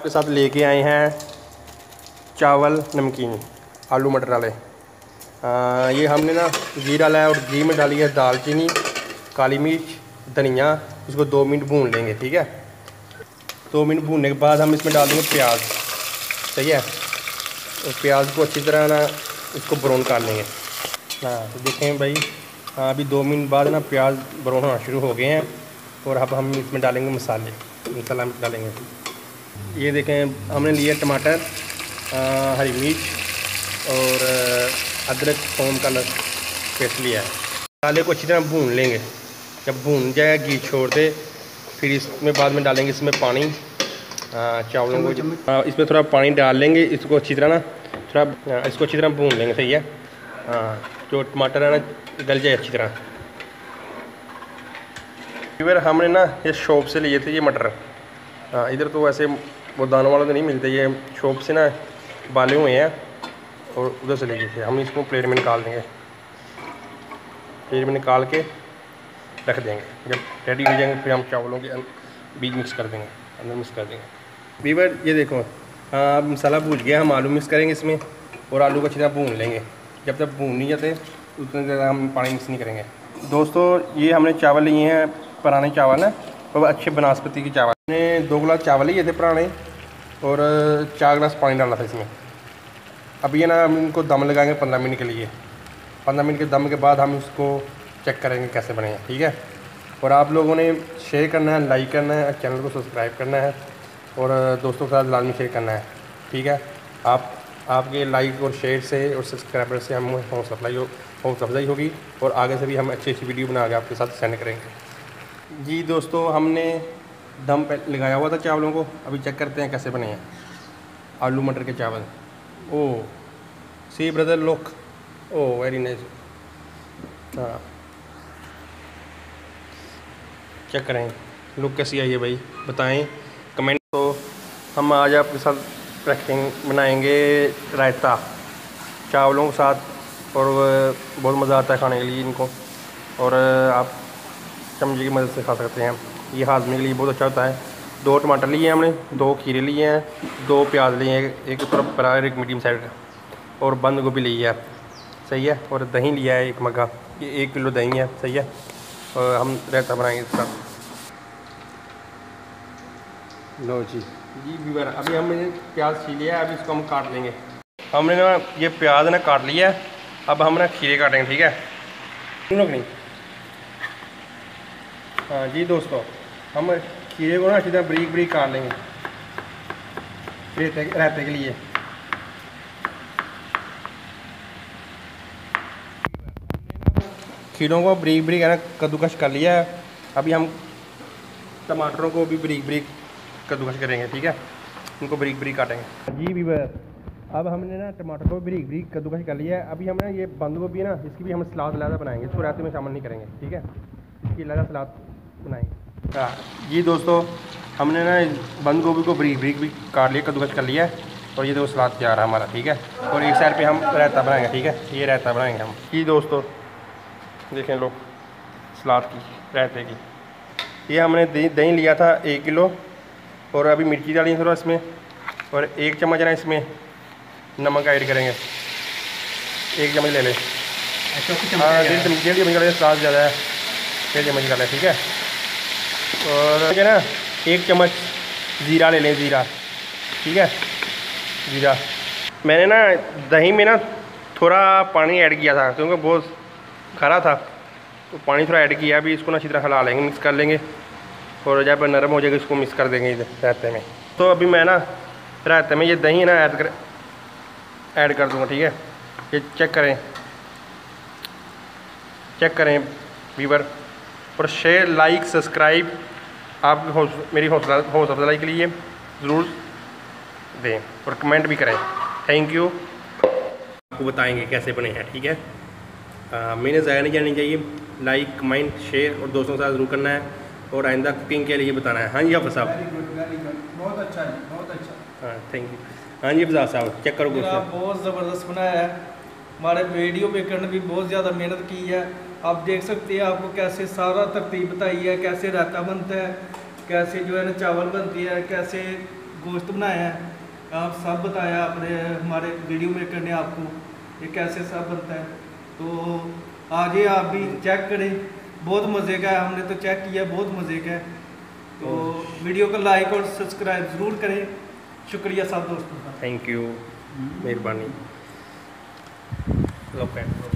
आपके साथ लेके आए हैं चावल नमकीन आलू मटर वाले। ये हमने ना घी डाला है और घी में डाली है दालचीनी, काली मिर्च, धनिया। इसको 2 मिनट भून लेंगे, ठीक है। 2 मिनट भूनने के बाद हम इसमें डाल देंगे प्याज, सही है। और प्याज को अच्छी तरह ना इसको ब्राउन कर लेंगे। हाँ तो देखें भाई, हाँ अभी 2 मिनट बाद ना प्याज ब्राउन होना शुरू हो गए हैं। और अब हम इसमें डालेंगे मसाला डालेंगे। ये देखें हमने लिए टमाटर, हरी मिर्च और अदरक थूम का पेस्ट लिया है। मसाले को अच्छी तरह भून लेंगे। जब भून जाए घी छोड़ दे, फिर इसमें बाद में डालेंगे इसमें पानी, चावलों को इसमें थोड़ा पानी डाल लेंगे। इसको अच्छी तरह ना थोड़ा इसको अच्छी तरह भून लेंगे, सही है। हाँ जो टमाटर है ना गल जाए अच्छी तरह। फिर हमने ना ये शॉप से लिए थे ये मटर। हाँ इधर तो वैसे वो दानों वाले तो नहीं मिलते, ये शॉप से ना बाले हुए हैं और उधर से लिए थे। हम इसको प्लेट में निकाल देंगे, प्लेट में निकाल के रख देंगे। जब रेडी हो जाएंगे फिर हम चावलों के बीच मिक्स कर देंगे, अंदर मिक्स कर देंगे। वीवर ये देखो, हाँ मसाला भून गया। हम आलू मिक्स करेंगे इसमें और आलू को अच्छी तरह भून लेंगे। जब तक भून नहीं जाते उतनी ज़्यादा हम पानी मिक्स नहीं करेंगे। दोस्तों ये हमने चावल लिए हैं, पुराने चावल हैं और अच्छे बनास्पति के चावल। हमने 2 गिलास चावल लिए थे पुराने और 4 गिलास पानी डालना था इसमें। अब ये ना हम इनको दम लगाएंगे 15 मिनट के लिए। 15 मिनट के दम के बाद हम इसको चेक करेंगे कैसे बने हैं, ठीक है। और आप लोगों ने शेयर करना है, लाइक करना है, चैनल को सब्सक्राइब करना है और दोस्तों के साथ लाजमी शेयर करना है, ठीक है। आपके लाइक और शेयर से और सब्सक्राइबर से हम हौसला अफजाई होगी और आगे से भी हम अच्छी वीडियो बना के आपके साथ सेंड करेंगे। जी दोस्तों, हमने दम पे लगाया हुआ था चावलों को। अभी चेक करते हैं कैसे बने हैं आलू मटर के चावल। Oh see brother look, oh very nice. हाँ चेक करें लुक कैसी आई है भाई, बताएं कमेंट। तो हम आज आपके साथ बनाएंगे रायता चावलों के साथ और बहुत मज़ा आता है खाने के लिए इनको। और आप चमचे की मदद से खा सकते हैं, ये हाजमे के लिए बहुत अच्छा होता है। 2 टमाटर लिए हैं हमने, 2 खीरे लिए हैं, 2 प्याज लिए हैं, एक थोड़ा बड़ा एक मीडियम साइज़ का, और बंद गोभी ली है, सही है। और दही लिया है 1 मग्गा, ये 1 किलो दही है, सही है। और हम रायता बनाएंगे इसका। लो जी व्यूअर, अभी हमने प्याज छील लिया है, अभी इसको हम काट लेंगे। हमने ना ये प्याज ना काट लिया है, अब हम ना खीरे काटेंगे, ठीक है। सुनो कि नहीं। हाँ जी दोस्तों, हम खीरे को ना अच्छी तरह बारीक बारीक काट लेंगे रायते के लिए। खीरों को बारीक बारीक है ना कद्दूकश कर लिया है। अभी हम टमाटरों को भी बारीक बारीक कद्दूकश करेंगे, ठीक है। इनको बारीक बारीक काटेंगे। जी व्यूअर, अब हमने ना टमाटर को बारीक बारीक कद्दूकश कर लिया है। अभी हम ना ये बंद गोभी है ना, इसकी भी हम सलाद अलग बनाएंगे, इसको रायते में शामिल नहीं करेंगे, ठीक है। इसकी अलग सलाद बनाएंगे। हाँ जी दोस्तों, हमने ना बंद गोभी को बारीक बारीक भी काट लिया, कद्दूकश कर लिया है। और ये देखो सलाद तैयार है हमारा, ठीक है। और एक साइड पे हम रायता बनाएंगे, ठीक है। ये रायता बनाएंगे हम। जी दोस्तों देखें लोग, सलाद की रायते की, ये हमने दही लिया था 1 किलो और अभी मिर्ची डाली थोड़ा इसमें, और 1 चम्मच ना इसमें नमक ऐड करेंगे। 1 चम्मच ले लें। हाँ 1.5 चम्मच डालें, सलाद ज़्यादा है, 1.5 चम्मच डालें, ठीक है। और क्या ना 1 चम्मच ज़ीरा ले लें, ज़ीरा, ठीक है। ज़ीरा मैंने ना दही में ना थोड़ा पानी ऐड किया था क्योंकि बहुत खरा था, तो पानी थोड़ा ऐड किया। अभी इसको ना अच्छी तरह हिला लेंगे, मिक्स कर लेंगे और जब नरम हो जाएगा इसको मिक्स कर देंगे इधर रायते में। तो अभी मैं ना रायते में ये दही ना ऐड कर दूँगा, ठीक है। ये चेक करें व्यूअर, और शेयर लाइक सब्सक्राइब आप मेरी हौसला अफजाई के लिए ज़रूर दें और कमेंट भी करें। Thank you. आपको बताएंगे कैसे बने हैं, ठीक है। मैंने ज़ाया नहीं जानी चाहिए। लाइक कमेंट शेयर और दोस्तों के साथ ज़रूर करना है और आइंदा कुकिंग के लिए बताना है। हाँ जी हाफ़िज़ साहब, बहुत अच्छा है, बहुत अच्छा। हाँ थैंक यू। हाँ जी हाफ़िज़ साहब, चेक करो बहुत ज़बरदस्त बनाया है। हमारे वीडियो मेकर ने भी बहुत ज़्यादा मेहनत की है। आप देख सकते हैं, आपको कैसे सारा तरतीब बताई है, कैसे रायता बनता है, कैसे जो है ना चावल बनती है, कैसे गोश्त बनाया है, आप सब बताया अपने हमारे वीडियो मेकर ने आपको ये कैसे सब बनता है। तो आगे आप भी चेक करें, बहुत मज़े का है, हमने तो चेक किया, बहुत मज़े का है। तो वीडियो को लाइक और सब्सक्राइब ज़रूर करें। शुक्रिया सब दोस्तों का। थैंक यू, मेहरबानी। लो पेन।